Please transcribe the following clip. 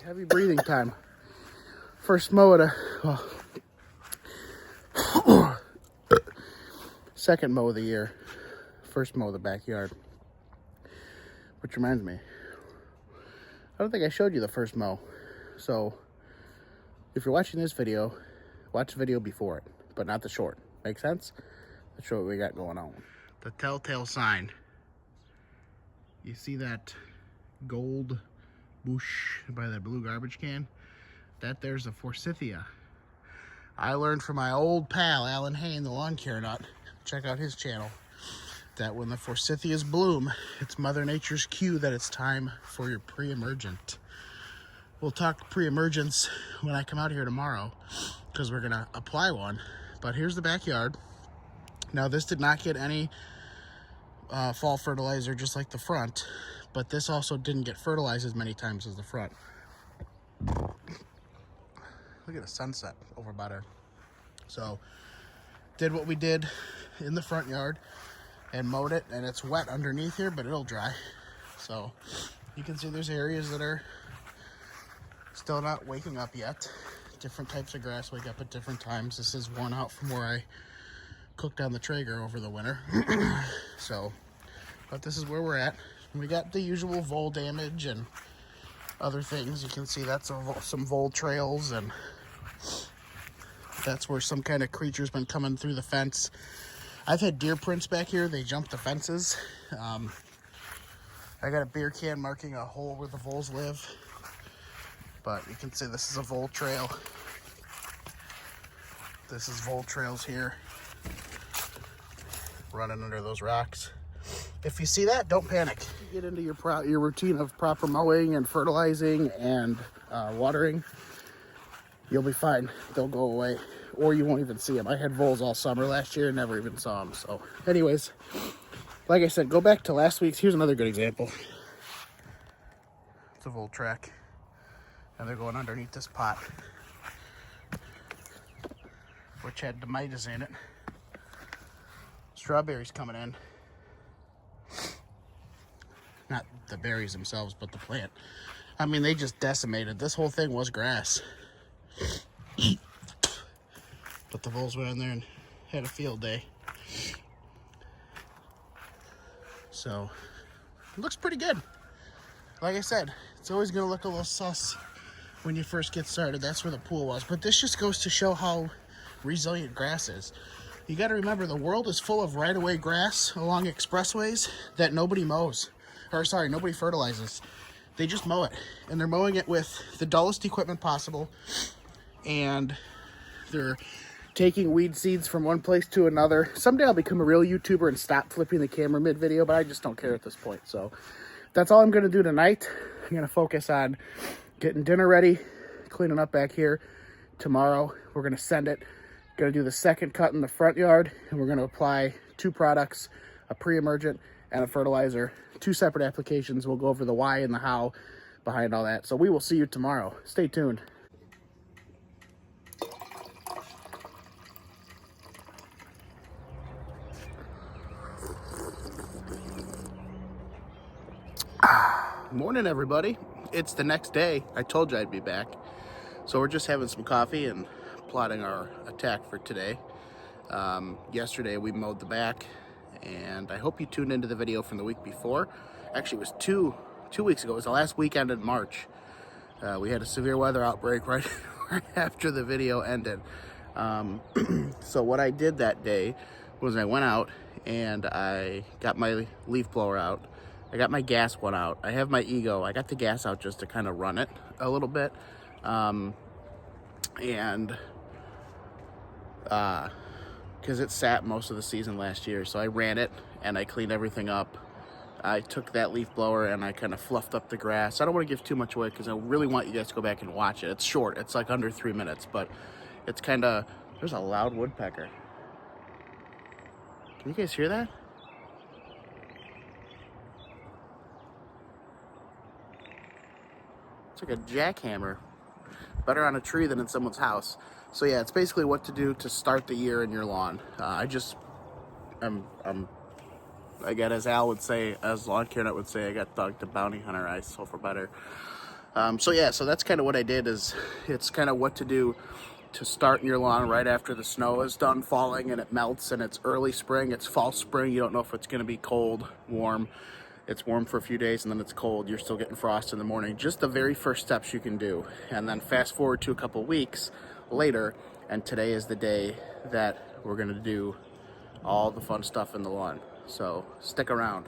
Heavy breathing time. First mow at second mow of the year. First mow of the backyard. Which reminds me, I don't think I showed you the first mow. So if you're watching this video, watch the video before it, but not the short. Make sense? Let's show what we got going on. The telltale sign. You see that gold bush by that blue garbage can? That there's a forsythia. I learned from my old pal, Alan Hain, the lawn care nut. Check out his channel. That when the forsythias bloom, it's Mother Nature's cue that it's time for your pre-emergent. We'll talk pre-emergence when I come out here tomorrow, because we're gonna apply one. But here's the backyard. Now this did not get any fall fertilizer, just like the front, but this also didn't get fertilized as many times as the front. Look at the sunset over by there. So did what we did in the front yard and mowed it, and it's wet underneath here, but it'll dry. So you can see there's areas that are still not waking up yet. Different types of grass wake up at different times. This is one out from where I cooked on the Traeger over the winter. So, but this is where we're at. We got the usual vole damage and other things. You can see that's some vole trails, and that's where some kind of creature's been coming through the fence. I've had deer prints back here. They jumped the fences. I got a beer can marking a hole where the voles live. But you can see this is a vole trail. This is vole trails here, running under those rocks. If you see that, don't panic. You get into your routine of proper mowing and fertilizing and watering, you'll be fine. They'll go away, or you won't even see them. I had voles all summer last year and never even saw them. So anyways, like I said, go back to last week's. Here's another good example. It's a vole track, and they're going underneath this pot, which had tomatoes in it. Strawberries coming in. Not the berries themselves, but the plant. I mean, they just decimated. This whole thing was grass. But the voles went in there and had a field day. So, it looks pretty good. Like I said, it's always going to look a little sus when you first get started. That's where the pool was. But this just goes to show how resilient grass is. You got to remember, the world is full of right-of-way grass along expressways that nobody mows. Or sorry, nobody fertilizes. They just mow it. And they're mowing it with the dullest equipment possible. And they're taking weed seeds from one place to another. Someday I'll become a real YouTuber and stop flipping the camera mid-video, but I just don't care at this point. So that's all I'm going to do tonight. I'm going to focus on getting dinner ready, cleaning up back here. Tomorrow, we're going to send it. Going to do the second cut in the front yard, and we're going to apply 2 products, a pre-emergent and a fertilizer. 2 separate applications. We'll go over the why and the how behind all that. So we will see you tomorrow. Stay tuned. Morning, everybody. It's the next day. I told you I'd be back. So we're just having some coffee and plotting our attack for today. Yesterday we mowed the back, and I hope you tuned into the video from the week before. Actually, it was two weeks ago. It was the last weekend in March. We had a severe weather outbreak right after the video ended. So what I did that day was I went out and I got my leaf blower out. I got my gas one out. I have my Ego. I got the gas out just to kind of run it a little bit. Because it sat most of the season last year. So I ran it and I cleaned everything up. I took that leaf blower and I kind of fluffed up the grass. I don't want to give too much away because I really want you guys to go back and watch it. It's short. It's like under 3 minutes, but it's kind of, there's a loud woodpecker. Can you guys hear that? It's like a jackhammer. Better on a tree than in someone's house. So yeah, it's basically what to do to start the year in your lawn. I'm I got, as Al would say, as Lawn Care Nut would say, I got the bounty hunter eyes, so for better. So yeah, so that's kind of what I did. Is it's kind of what to do to start in your lawn right after the snow is done falling and it melts and it's early spring, it's false spring. You don't know if it's going to be cold, warm. It's warm for a few days and then it's cold. You're still getting frost in the morning. Just the very first steps you can do. And then fast forward to a couple weeks later, and today is the day that we're going to do all the fun stuff in the lawn. So stick around.